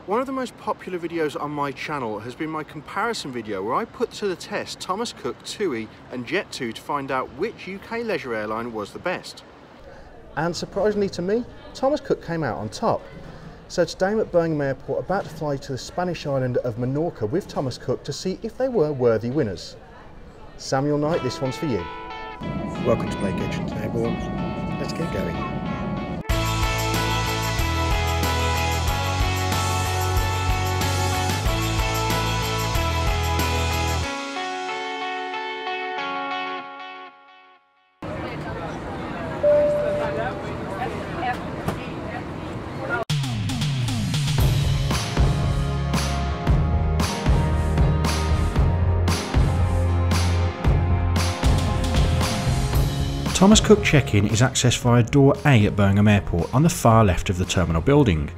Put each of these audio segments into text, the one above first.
One of the most popular videos on my channel has been my comparison video where I put to the test Thomas Cook, TUI and Jet2 to find out which UK leisure airline was the best. And surprisingly to me, Thomas Cook came out on top. So today I'm at Birmingham Airport about to fly to the Spanish island of Menorca with Thomas Cook to see if they were worthy winners. Samuel Knight, this one's for you. Welcome to Vacation Table. Let's get going. Thomas Cook check-in is accessed via door A at Birmingham Airport on the far left of the terminal building.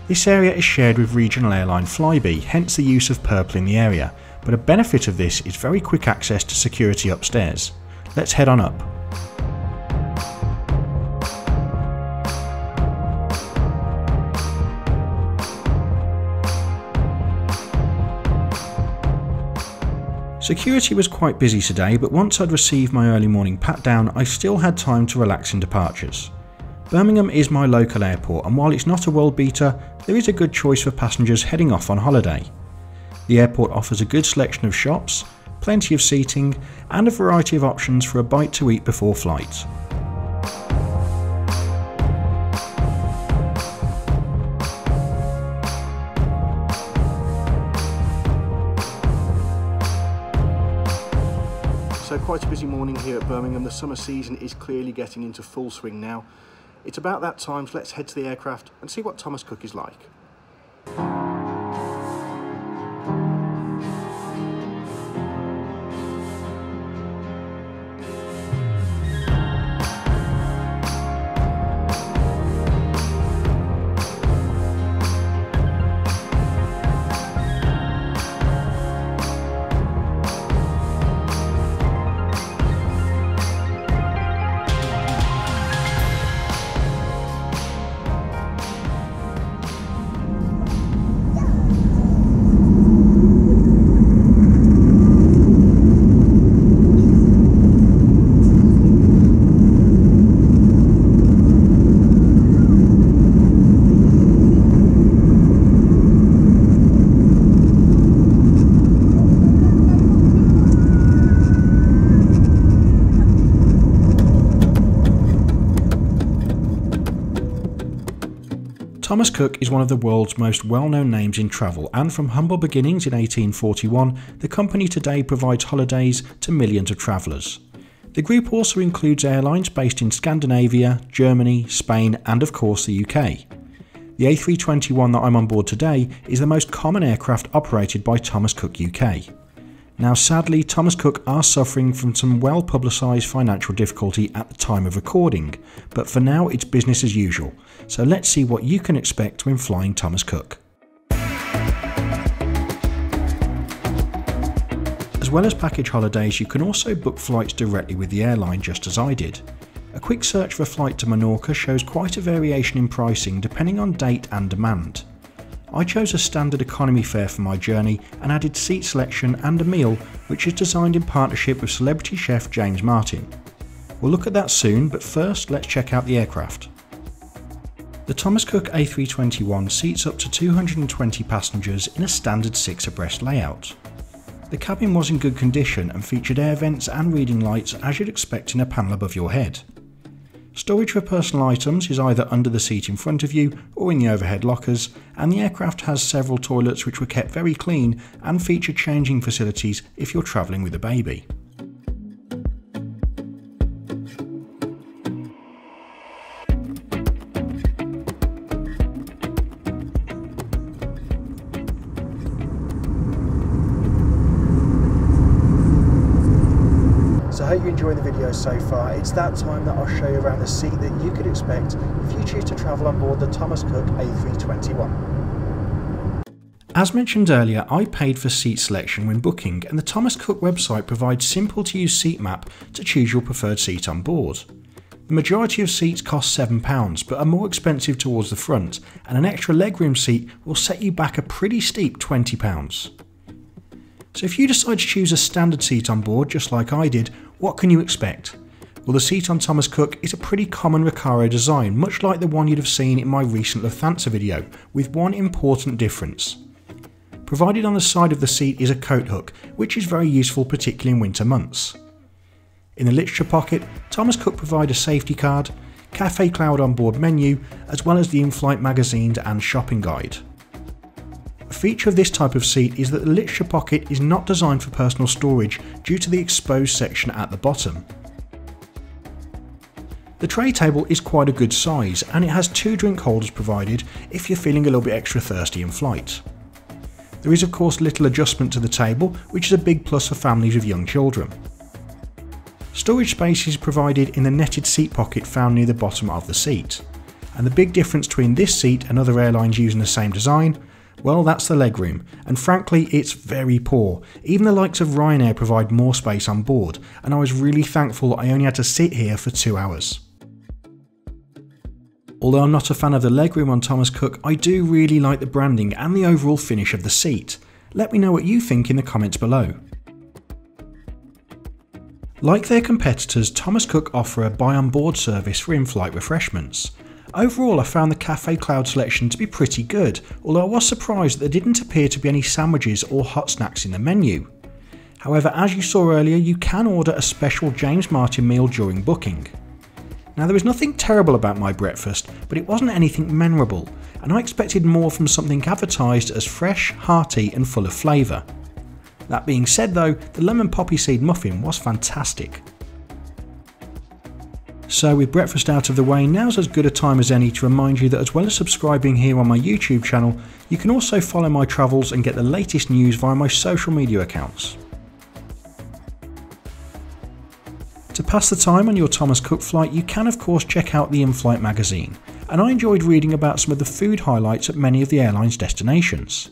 This area is shared with regional airline Flybe, hence the use of purple in the area, but a benefit of this is very quick access to security upstairs. Let's head on up. Security was quite busy today, but once I'd received my early morning pat down, I still had time to relax in departures. Birmingham is my local airport, and while it's not a world beater, there is a good choice for passengers heading off on holiday. The airport offers a good selection of shops, plenty of seating, and a variety of options for a bite to eat before flight. So quite a busy morning here at Birmingham. The summer season is clearly getting into full swing now. It's about that time, so let's head to the aircraft and see what Thomas Cook is like. Thomas Cook is one of the world's most well-known names in travel, and from humble beginnings in 1841, the company today provides holidays to millions of travellers. The group also includes airlines based in Scandinavia, Germany, Spain and of course the UK. The A321 that I'm on board today is the most common aircraft operated by Thomas Cook UK. Now sadly, Thomas Cook are suffering from some well publicised financial difficulty at the time of recording, but for now it's business as usual, so let's see what you can expect when flying Thomas Cook. As well as package holidays, you can also book flights directly with the airline, just as I did. A quick search for a flight to Menorca shows quite a variation in pricing depending on date and demand. I chose a standard economy fare for my journey and added seat selection and a meal, which is designed in partnership with celebrity chef James Martin. We'll look at that soon, but first let's check out the aircraft. The Thomas Cook A321 seats up to 220 passengers in a standard 6 abreast layout. The cabin was in good condition and featured air vents and reading lights as you'd expect in a panel above your head. Storage for personal items is either under the seat in front of you or in the overhead lockers, and the aircraft has several toilets which were kept very clean and feature changing facilities if you're travelling with a baby. So I hope you enjoy the video so far. It's that time that I'll show you around the seat that you could expect if you choose to travel on board the Thomas Cook A321. As mentioned earlier, I paid for seat selection when booking, and the Thomas Cook website provides simple to use seat map to choose your preferred seat on board. The majority of seats cost £7 but are more expensive towards the front, and an extra legroom seat will set you back a pretty steep £20. So if you decide to choose a standard seat on board just like I did, what can you expect? Well, the seat on Thomas Cook is a pretty common Recaro design, much like the one you'd have seen in my recent Lufthansa video, with one important difference. Provided on the side of the seat is a coat hook, which is very useful particularly in winter months. In the literature pocket, Thomas Cook provide a safety card, Cafe Cloud onboard menu, as well as the in-flight magazines and shopping guide. A feature of this type of seat is that the literature pocket is not designed for personal storage due to the exposed section at the bottom. The tray table is quite a good size, and it has 2 drink holders provided if you're feeling a little bit extra thirsty in flight. There is of course little adjustment to the table, which is a big plus for families with young children. Storage space is provided in the netted seat pocket found near the bottom of the seat. And the big difference between this seat and other airlines using the same design, well, that's the legroom, and frankly it's very poor. Even the likes of Ryanair provide more space on board, and I was really thankful I only had to sit here for 2 hours. Although I'm not a fan of the legroom on Thomas Cook, I do really like the branding and the overall finish of the seat. Let me know what you think in the comments below. Like their competitors, Thomas Cook offer a buy on board service for in-flight refreshments. Overall, I found the Cafe Cloud selection to be pretty good, although I was surprised that there didn't appear to be any sandwiches or hot snacks in the menu. However, as you saw earlier, you can order a special James Martin meal during booking. Now, there was nothing terrible about my breakfast, but it wasn't anything memorable, and I expected more from something advertised as fresh, hearty and full of flavour. That being said though, the lemon poppy seed muffin was fantastic. So with breakfast out of the way, now's as good a time as any to remind you that as well as subscribing here on my YouTube channel, you can also follow my travels and get the latest news via my social media accounts. To pass the time on your Thomas Cook flight, you can of course check out the in-flight magazine, and I enjoyed reading about some of the food highlights at many of the airline's destinations.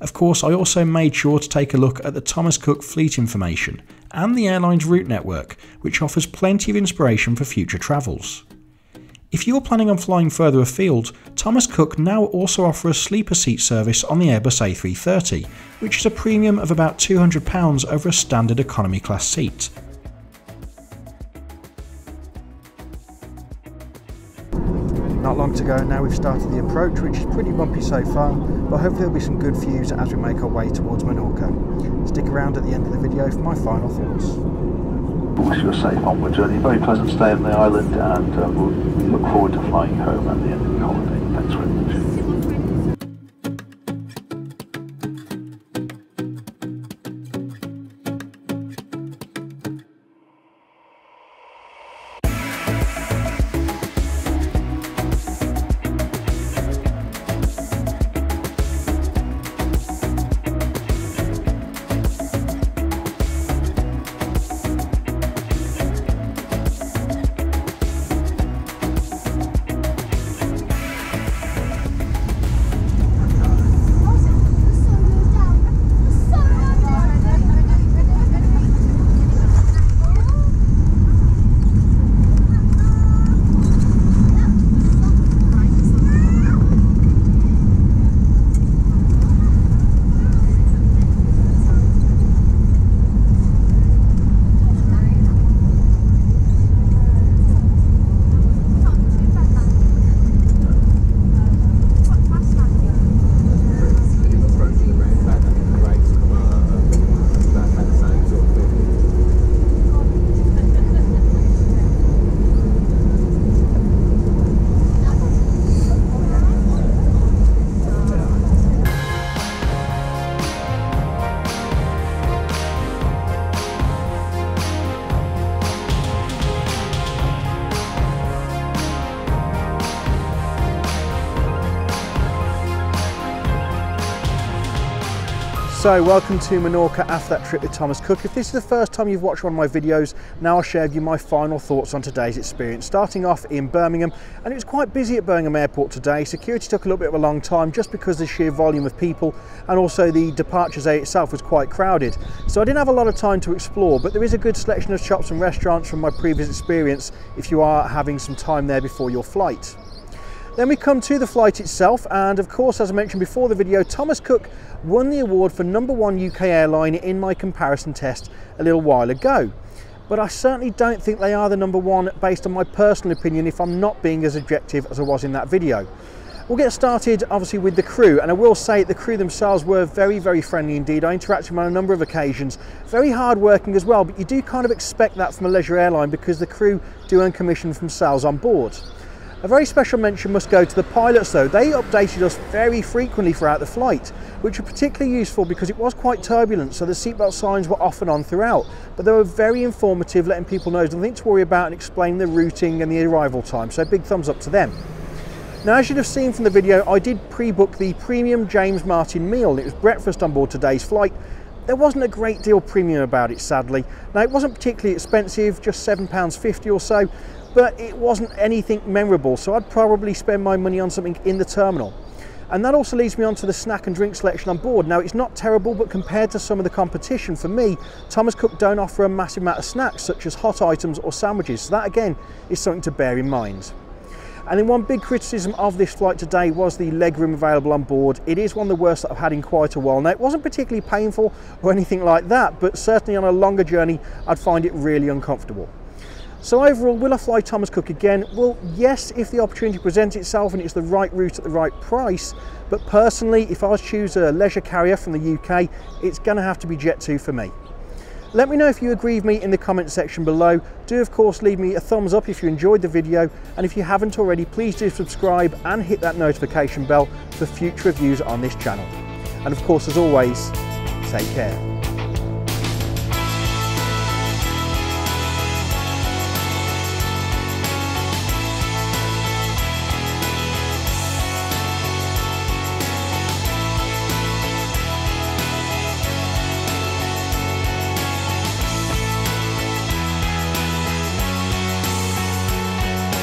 Of course, I also made sure to take a look at the Thomas Cook fleet information and the airline's route network, which offers plenty of inspiration for future travels. If you're planning on flying further afield, Thomas Cook now also offer a sleeper seat service on the Airbus A330, which is a premium of about £200 over a standard economy class seat. Not long to go now, we've started the approach, which is pretty bumpy so far, but hopefully there'll be some good views as we make our way towards Menorca. Stick around at the end of the video for my final thoughts. Wish you a safe onward journey, very pleasant stay on the island, and we look forward to flying home at the end of the holiday. Thanks very much. So welcome to Menorca after that trip with Thomas Cook. If this is the first time you've watched one of my videos, now I'll share with you my final thoughts on today's experience. Starting off in Birmingham, and it was quite busy at Birmingham Airport today. Security took a little bit of a long time just because of the sheer volume of people, and also the departures area itself was quite crowded. So I didn't have a lot of time to explore, but there is a good selection of shops and restaurants from my previous experience if you are having some time there before your flight. Then we come to the flight itself, and of course, as I mentioned before the video, Thomas Cook won the award for #1 UK airline in my comparison test a little while ago. But I certainly don't think they are the #1 based on my personal opinion, if I'm not being as objective as I was in that video. We'll get started obviously with the crew, and I will say the crew themselves were very, very friendly indeed. I interacted with them on a number of occasions. Very hard working as well, but you do kind of expect that from a leisure airline because the crew do earn commission from sales on board. A very special mention must go to the pilots though. They updated us very frequently throughout the flight, which were particularly useful because it was quite turbulent, so the seatbelt signs were off and on throughout. But they were very informative, letting people know there's nothing to worry about and explaining the routing and the arrival time, so big thumbs up to them. Now, as you'd have seen from the video, I did pre-book the premium James Martin meal. It was breakfast on board today's flight. There wasn't a great deal premium about it, sadly. Now, it wasn't particularly expensive, just £7.50 or so, but it wasn't anything memorable, so I'd probably spend my money on something in the terminal. And that also leads me on to the snack and drink selection on board. Now, it's not terrible, but compared to some of the competition, for me, Thomas Cook don't offer a massive amount of snacks, such as hot items or sandwiches, so that again is something to bear in mind. And then one big criticism of this flight today was the legroom available on board. It is one of the worst that I've had in quite a while. Now, it wasn't particularly painful or anything like that, but certainly on a longer journey, I'd find it really uncomfortable. So overall, will I fly Thomas Cook again? Well, yes, if the opportunity presents itself and it's the right route at the right price. But personally, if I was to choose a leisure carrier from the UK, it's going to have to be Jet2 for me. Let me know if you agree with me in the comment section below. Do of course leave me a thumbs up if you enjoyed the video, and if you haven't already, please do subscribe and hit that notification bell for future reviews on this channel. And of course, as always, take care.